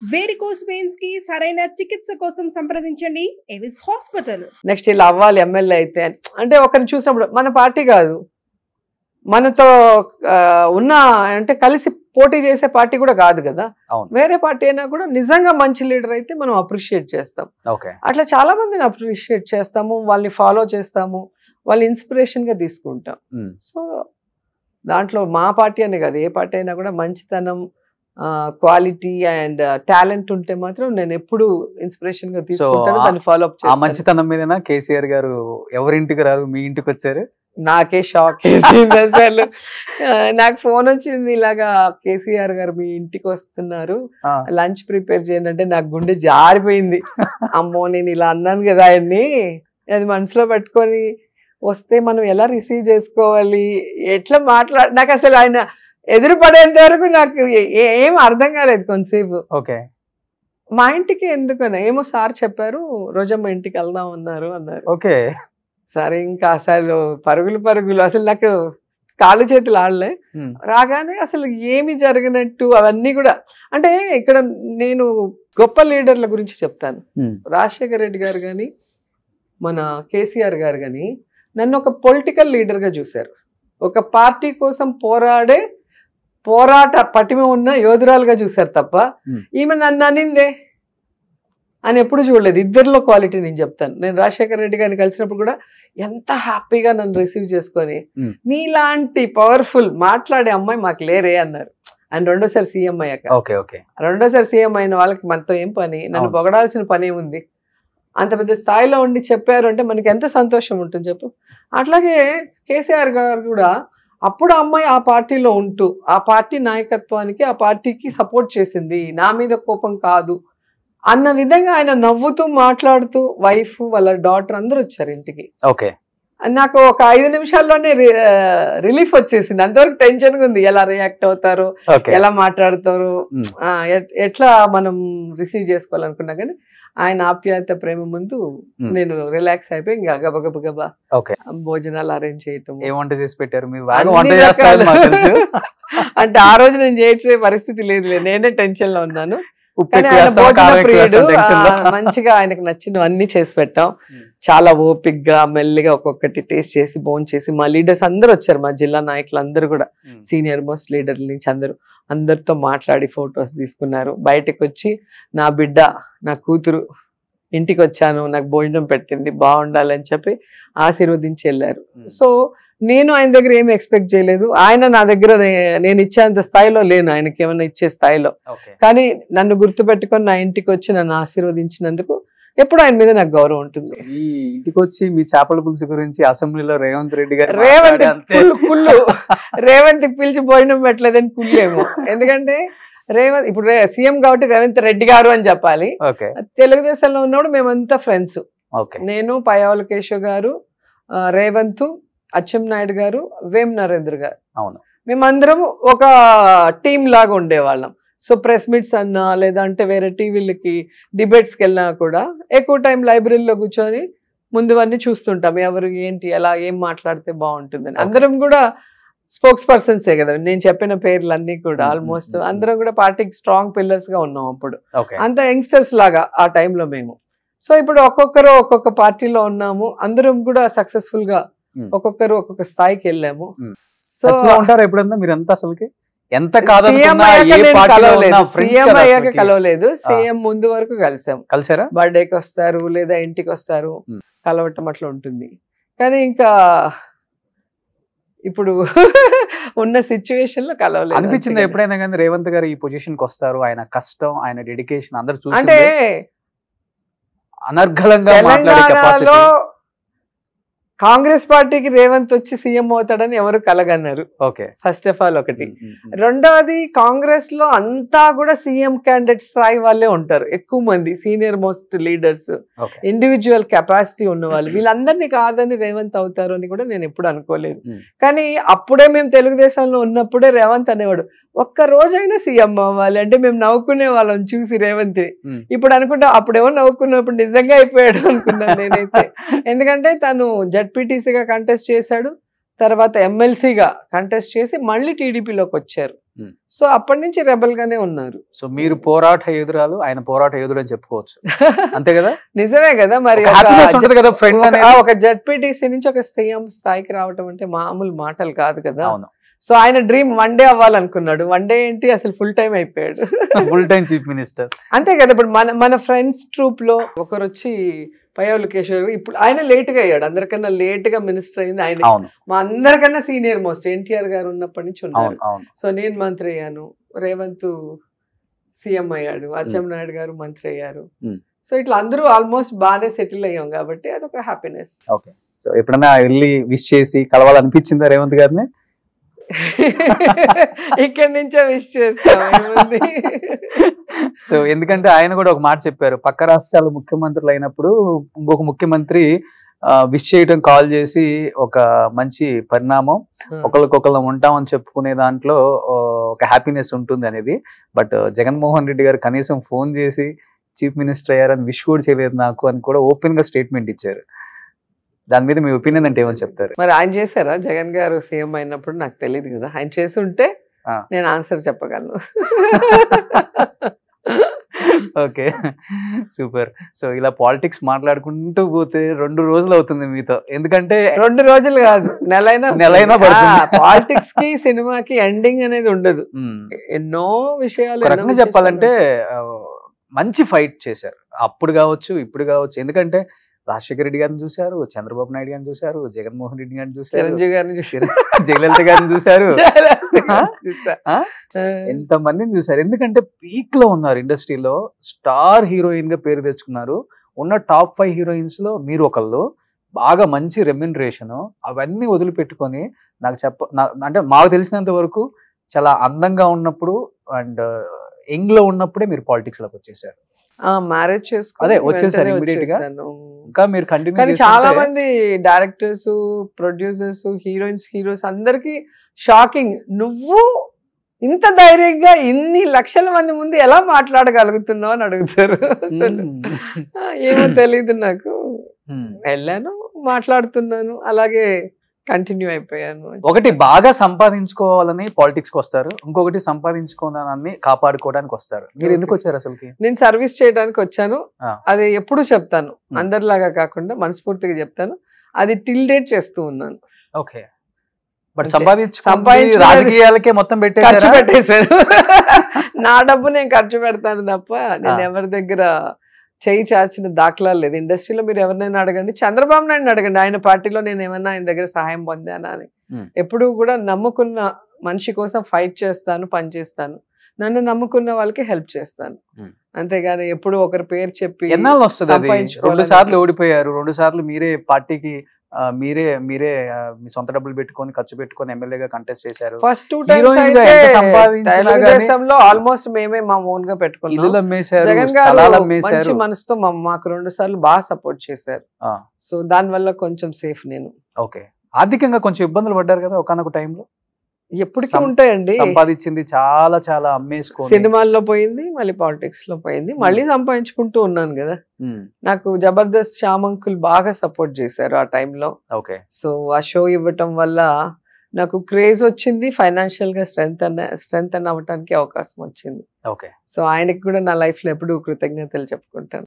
Varicose veins కి సరైన చికిత్స కోసం సంప్రదించండి ఎవిస్ హాస్పిటల్. నెక్స్ట్ ఇలా అవ్వాలి ఎమ్మెల్యే అయితే అంటే ఒకరిని చూసినప్పుడు మన పార్టీ కాదు, మనతో ఉన్న అంటే కలిసి పోటీ చేసే పార్టీ కూడా కాదు కదా, వేరే పార్టీ అయినా కూడా నిజంగా మంచి లీడర్ అయితే మనం అప్రిషియేట్ చేస్తాం. అట్లా చాలా మందిని అప్రిషియేట్ చేస్తాము, వాళ్ళని ఫాలో చేస్తాము, వాళ్ళ ఇన్స్పిరేషన్ గా తీసుకుంటాం. సో దాంట్లో మా పార్టీ అనే కాదు, ఏ పార్టీ అయినా కూడా మంచితనం, క్వాలిటీ అండ్ టాలెంట్ ఉంటే మాత్రం నేను ఎప్పుడు ఇన్స్పిరేషన్ గా తీసుకుంటాను, దాన్ని ఫాలో అప్ చేస్తాను. మంచితనం మీద కేసీఆర్ గారు ఎవరింటికి రారు, మీ ఇంటికి వచ్చారు. నాకే షాక్ వేసింది అసలు. నాకు ఫోన్ వచ్చింది, ఇలాగా కేసీఆర్ గారు మీ ఇంటికి వస్తున్నారు, లంచ్ ప్రిపేర్ చేయండి అంటే నాకు గుండె జారిపోయింది. అమ్మో నేను ఇలా అన్నాను కదా ఆయన్ని, అది మనసులో పెట్టుకొని వస్తే మనం ఎలా రిసీవ్ చేసుకోవాలి, ఎట్లా నాకు అసలు ఆయన ఎదురు పడేంత వరకు నాకు ఏం అర్థం కాలేదు కొంతసేపు. ఓకే, మా ఇంటికి ఎందుకన్నా ఏమో సార్ చెప్పారు, రోజమ్మ ఇంటికి వెళ్దాం అన్నారు. ఓకే సరే ఇంకా అసలు పరుగులు అసలు నాకు కాళ్ళు చేతులు ఆడలే. రాగానే అసలు ఏమి జరిగినట్టు అవన్నీ కూడా, అంటే ఇక్కడ నేను గొప్ప లీడర్ల గురించి చెప్తాను. రాజశేఖర రెడ్డి గారు కానీ మన కేసీఆర్ గారు కానీ నన్ను ఒక పొలిటికల్ లీడర్ గా చూశారు, ఒక పార్టీ కోసం పోరాట పటిమ ఉన్న యోధురాలుగా చూశారు తప్ప ఈమె నన్ను అనిందే అని ఎప్పుడు చూడలేదు. ఇద్దరిలో క్వాలిటీ నేను చెప్తాను. నేను రాజశేఖర రెడ్డి గారిని కలిసినప్పుడు కూడా ఎంత హ్యాపీగా నన్ను రిసీవ్ చేసుకొని, నీలాంటి పవర్ఫుల్ మాట్లాడే అమ్మాయి మాకు లేరే అన్నారు. ఆయన రెండోసారి సీఎం అయ్యాక. రెండోసారి సీఎం అయిన వాళ్ళకి మనతో ఏం పని, నన్ను పొగడాల్సిన పని ఏముంది, అంత పెద్ద స్థాయిలో ఉండి చెప్పారు అంటే మనకి ఎంత సంతోషం ఉంటుంది చెప్పు. అట్లాగే కేసీఆర్ గారు కూడా అప్పుడు అమ్మాయి ఆ పార్టీలో ఉంటూ ఆ పార్టీ నాయకత్వానికి ఆ పార్టీకి సపోర్ట్ చేసింది, నా మీద కోపం కాదు అన్న విధంగా ఆయన నవ్వుతూ మాట్లాడుతూ వైఫ్ వాళ్ళ డాటర్ అందరూ వచ్చారు ఇంటికి. ఓకే, నాకు ఒక 5 నిమిషాల్లోనే రిలీఫ్ వచ్చేసింది. అంతవరకు టెన్షన్ గా ఉంది, ఎలా రియాక్ట్ అవుతారు, ఎలా మాట్లాడతారు, ఎట్లా మనం రిసీవ్ చేసుకోవాలనుకున్నా కానీ ఆయన ఆప్యాయత ప్రేమ ముందు నేను రిలాక్స్ అయిపోయి ఇంకా గబగబా భోజనాలు అరేంజ్ చేయటం. వంట చేసి పెట్టారు అంటే ఆ రోజు నేను చేసే పరిస్థితి లేదు, నేనే టెన్షన్ లో ఉన్నాను. మంచిగా ఆయనకు నచ్చిన అన్ని చేసి పెట్టాం. చాలా ఓపిక్గా మెల్లిగా ఒక్కొక్కటి టేస్ట్ చేసి భోజనం చేసి మా లీడర్స్ అందరూ వచ్చారు, మా జిల్లా నాయకులు అందరూ కూడా, సీనియర్ మోస్ట్ లీడర్ల నుంచి అందరితో మాట్లాడి ఫొటోస్ తీసుకున్నారు. బయటకు వచ్చి నా బిడ్డ నా కూతురు ఇంటికి వచ్చాను, నాకు భోజనం పెట్టింది, బాగుండాలని చెప్పి ఆశీర్వదించి వెళ్ళారు. సో నేను ఆయన దగ్గర ఏమి ఎక్స్పెక్ట్ చేయలేదు, ఆయన నా దగ్గర నేను ఇచ్చేంత స్థాయిలో లేను, ఆయనకి ఏమైనా ఇచ్చే స్థాయిలో. కానీ నన్ను గుర్తుపెట్టుకొని నా ఇంటికి వచ్చి నన్ను ఆశీర్వదించినందుకు ఎప్పుడు ఆయన మీద నాకు గౌరవం ఉంటుంది. ఈ ఇంటికి వచ్చి మీ చేపల పులుసు గురించి అసెంబ్లీలో రేవంత్ రెడ్డి గారు రేవంత్ పిలిచి భోజనం పెట్టలేదని కుళ్ళేమో, ఎందుకంటే రేవంత్ ఇప్పుడు సీఎం కాబట్టి రేవంత్ రెడ్డి గారు అని చెప్పాలి. తెలుగుదేశంలో ఉన్నప్పుడు మేమంతా ఫ్రెండ్స్, నేను పయ్యావుల కేశవ్ గారు, రేవంత్, అచ్చెన్నాయుడు గారు, వేం నరేంద్ర గారు, మేమందరం ఒక టీం లాగా ఉండేవాళ్ళం. సో ప్రెస్ మీట్స్ అన్నా లేదంటే వేరే టీవీలకి డిబేట్స్కి వెళ్ళినా కూడా ఎక్కువ టైం లైబ్రరీలో కూర్చొని ముందువన్నీ చూస్తుంటాం, ఎవరు ఏంటి ఎలా ఏం మాట్లాడితే బాగుంటుందని. అందరం కూడా స్పోక్స్ పర్సన్సే కదా, నేను చెప్పిన పేర్లన్నీ కూడా ఆల్మోస్ట్ అందరం కూడా పార్టీకి స్ట్రాంగ్ పిల్లర్స్ గా ఉన్నాం అప్పుడు, అంత యంగ్స్టర్స్ లాగా ఆ టైంలో మేము. సో ఇప్పుడు ఒక్కొక్కరు ఒక్కొక్క పార్టీలో ఉన్నాము, అందరం కూడా సక్సెస్ఫుల్ గా ఒక్కొక్కరు ఒక్కొక్క స్థాయికి వెళ్ళాము. సో ఉంటారు ఎప్పుడన్నా మీరంతా అసలుకి ఎంత కలవలేదు, సీఎం ముందు వరకు కలిసారా, బర్త్డేకి వస్తారు లేదా ఇంటికి వస్తారు, కలవటం అట్లా ఉంటుంది. కానీ ఇంకా ఇప్పుడు ఉన్న సిచ్యువేషన్ లో కలవలేదు. అనిపించింది ఎప్పుడైనా కానీ రేవంత్ గారు ఈ పొజిషన్ కి వస్తారు, ఆయన కష్టం ఆయన డెడికేషన్ అందరు చూసి అంటే అనర్గళంగా మాట్లాడే కెపాసిటీ. కాంగ్రెస్ పార్టీకి రేవంత్ వచ్చి సీఎం అవుతాడని ఎవరు కలగన్నారు, ఫస్ట్ ఆఫ్ ఆల్ ఒకటి. రెండవది కాంగ్రెస్ లో అంతా కూడా సీఎం క్యాండిడేట్ స్థాయి వాళ్ళే ఉంటారు, ఎక్కువ మంది senior most leaders, individual capacity ఉన్న వాళ్ళు. వీళ్ళందరినీ కాదని రేవంత్ అవుతారు అని కూడా నేను ఎప్పుడు అనుకోలేదు. కానీ అప్పుడే మేము తెలుగుదేశంలో ఉన్నప్పుడే రేవంత్ అనేవాడు, ఒక్క రోజైనా సీఎం అవ్వాలి అంటే మేము నవ్వుకునే వాళ్ళం చూసి రేవంత్. ఇప్పుడు అనుకుంటా అప్పుడేమో నవ్వుకున్నప్పుడు నిజంగా అయిపోయాడు అనుకున్నాను నేనైతే. ఎందుకంటే తను జడ్పీటీసీగా కంటెస్ట్ చేశాడు, తర్వాత ఎమ్మెల్సీగా కంటెస్ట్ చేసి మళ్ళీ టీడీపీలోకి వచ్చారు. సో అప్పటి నుంచి రెబల్ గానే ఉన్నారు. సో మీరు పోరాట ఎదురాలు, ఆయన పోరాట ఎదురు అని చెప్పుకోవచ్చు, అంతే కదా? నిజమే కదా. మరి కదా ఫ్రెండ్ ఒక జడ్పీటీసీ నుంచి ఒక సీఎం స్థాయికి రావటం అంటే మామూలు మాటలు కాదు కదా. అవును. సో ఆయన డ్రీమ్ 1 డే అవ్వాలనుకున్నాడు, 1 డే ఏంటి అసలు ఫుల్ టైం అయిపోయాడు. Full time chief minister. అంతే కదా. ఇప్పుడు మన ఫ్రెండ్స్ ట్రూప్ లో ఒకరు వచ్చి పయ్యావుల కేశవ్, ఇప్పుడు ఆయన లేట్ గా అయ్యాడు, అందరికన్నా లేట్ గా మినిస్టర్ అయింది ఆయన. మా అందరికన్నా సీనియర్ మోస్ట్ ఎన్టీఆర్ గారు ఉన్నప్పటి నుంచి ఉన్నారు. సో నేను మంత్రి అయ్యాను, రేవంత్ సీఎం అయ్యాడు, అచ్చెన్నాయుడు గారు మంత్రి అయ్యారు. సో ఇట్లా అందరూ ఆల్మోస్ట్ బాగానే సెటిల్ అయ్యాం కాబట్టి అదొక హ్యాపీనెస్. ఓకే. సో ఎప్పుడన్నా వెళ్ళి విష్ చేసి కలవాలనిపించిందా రేవంత్ గారిని? ఇక్కడి నుంచే విష్ చేస్తాం. సో ఎందుకంటే ఆయన కూడా ఒక మాట చెప్పారు, పక్క రాష్ట్రాల ముఖ్యమంత్రులు అయినప్పుడు ఇంకొక ముఖ్యమంత్రి విష్ చేయడం కాల్ చేసి ఒక మంచి పరిణామం, ఒకరికొకరు ఉంటామని చెప్పుకునే దాంట్లో ఒక హ్యాపీనెస్ ఉంటుంది అనేది. బట్ జగన్మోహన్ రెడ్డి గారు కనీసం ఫోన్ చేసి చీఫ్ మినిస్టర్ అయ్యారని విష్ కూడా చేయలేదు నాకు అని కూడా ఓపెన్ గా స్టేట్మెంట్ ఇచ్చారు. దాని మీద మీ ఒపీనియన్ అంటే ఏమని చెప్తారు? మరి ఆయన చేశారా? జగన్ గారు సీఎం అయినప్పుడు నాకు తెలియదు కదా, ఆయన చేసి ఉంటే నేను ఆన్సర్ చెప్పగలను. Okay, super. సో ఇలా పాలిటిక్స్ మాట్లాడుకుంటూ పోతే 2 రోజులు అవుతుంది మీతో, ఎందుకంటే 2 రోజులు కాదు, నెలైనా పాలిటిక్స్ కి సినిమాకి ఎండింగ్ అనేది ఉండదు. ఎన్నో విషయాలు చెప్పాలంటే మంచి ఫైట్ చేశారు, అప్పుడు కావచ్చు ఇప్పుడు కావచ్చు. ఎందుకంటే రాజశేఖర రెడ్డి గారిని చూశారు, చంద్రబాబు నాయుడు గారిని చూశారు, జగన్మోహన్ రెడ్డి గారిని చూశారు, చిరంజీవి గారిని చూశారు, జయలలిత గారిని చూశారు, ఎంత మందిని చూశారు. ఎందుకంటే పీక్ లో ఉన్నారు, ఇండస్ట్రీలో స్టార్ హీరోయిన్ గా పేరు తెచ్చుకున్నారు. ఉన్న టాప్ 5 హీరోయిన్స్ లో మీరు ఒకళ్ళు, బాగా మంచి రెమ్యునరేషన్, అవన్నీ వదిలిపెట్టుకొని అంటే మాకు తెలిసినంత వరకు చాలా అందంగా ఉన్నప్పుడు అండ్ యంగ్ లో ఉన్నప్పుడే మీరు పాలిటిక్స్ లోకి వచ్చేసారు. మ్యారేజ్ చేసుకుని అదే వచ్చేసారు ఇమిడియట్ గా. ఇంకా మీరు కంటిన్యూ కానీ చాలా మంది డైరెక్టర్స్, ప్రొడ్యూసర్స్, హీరోస్ అందరికి షాకింగ్, నువ్వు ఇంత ధైర్యంగా ఇన్ని లక్షల మంది ముందు ఎలా మాట్లాడగలుగుతున్నావు అని అడుగుతారు. ఏమో తెలీదు నాకు, వెళ్ళాను మాట్లాడుతున్నాను, అలాగే కంటిన్యూ అయిపోయాను. ఒకటి బాగా సంపాదించుకోవాలని పాలిటిక్స్ కి వస్తారు, ఇంకొకటి సంపాదించుకోవాలని కాపాడుకోవడానికి వస్తారు. మీరు ఎందుకు వచ్చారు అసలుకి? నేను సర్వీస్ చేయడానికి వచ్చాను, అది ఎప్పుడు చెప్తాను, అందరిలాగా కాకుండా మనస్ఫూర్తిగా చెప్తాను, అది టిల్ డేట్ చేస్తూ ఉన్నాను. ఓకే. బట్ సంపాదించి రాజకీయాలకే మొత్తం ఖర్చు పెట్టేశాను. నా డబ్బు నేను ఖర్చు పెడతాను తప్ప నేను ఎవరి దగ్గర చేయి చాచిన దాఖలాలు లేదు. ఇండస్ట్రీలో మీరు ఎవరినైనా అడగండి, చంద్రబాబు నాయుడు అడగండి, ఆయన పార్టీలో నేను ఏమన్నా ఆయన దగ్గర సహాయం పొందానా అని. ఎప్పుడు కూడా నమ్ముకున్న మనిషి కోసం ఫైట్ చేస్తాను, పని చేస్తాను, నన్ను నమ్ముకున్న వాళ్ళకి హెల్ప్ చేస్తాను, అంతేగాని ఎప్పుడు ఒకరి పేరు చెప్పి. ఎన్నాళ్ళు వస్తుంది? 2 సార్లు ఓడిపోయారు, 2 సార్లు మీరే పార్టీకి మీరే మీ సొంత డబ్బులు పెట్టుకొని ఖర్చు పెట్టుకొని ఎమ్మెల్యేగా కంటెస్ట్ చేశారు. ఫస్ట్ 2 తెలుగుదేశంలో ఆల్మోస్ట్ మేమే మా ఓన్ గా పెట్టుకున్నాం. జగన్ గారు మంచి మనసుతో మాకు 2 సార్లు బాగా సపోర్ట్ చేశారు. సో దాని వల్ల కొంచెం సేఫ్ నేను. ఓకే. ఆర్థికంగా కొంచెం ఇబ్బందులు పడ్డారు కదా ఒకనొక టైంలో? ఎప్పటికీ ఉంటాయండి. సంపాదించింది చాలా చాలా అమ్మేసుకో, సినిమాల్లో పోయింది, మళ్ళీ పాలిటిక్స్ లో పోయింది, మళ్ళీ సంపాదించుకుంటూ ఉన్నాను కదా. నాకు జబర్దస్త్ శ్యామ్ అంకుల్ బాగా సపోర్ట్ చేశారు ఆ టైంలో. ఓకే. సో ఆ షో ఇవ్వటం వల్ల నాకు క్రేజ్ వచ్చింది, ఫైనాన్షియల్ గా స్ట్రెంగ్ అవ్వటానికి అవకాశం వచ్చింది. ఓకే. సో ఆయనకి కూడా నా లైఫ్ లో ఎప్పుడు కృతజ్ఞతలు చెప్పుకుంటాను.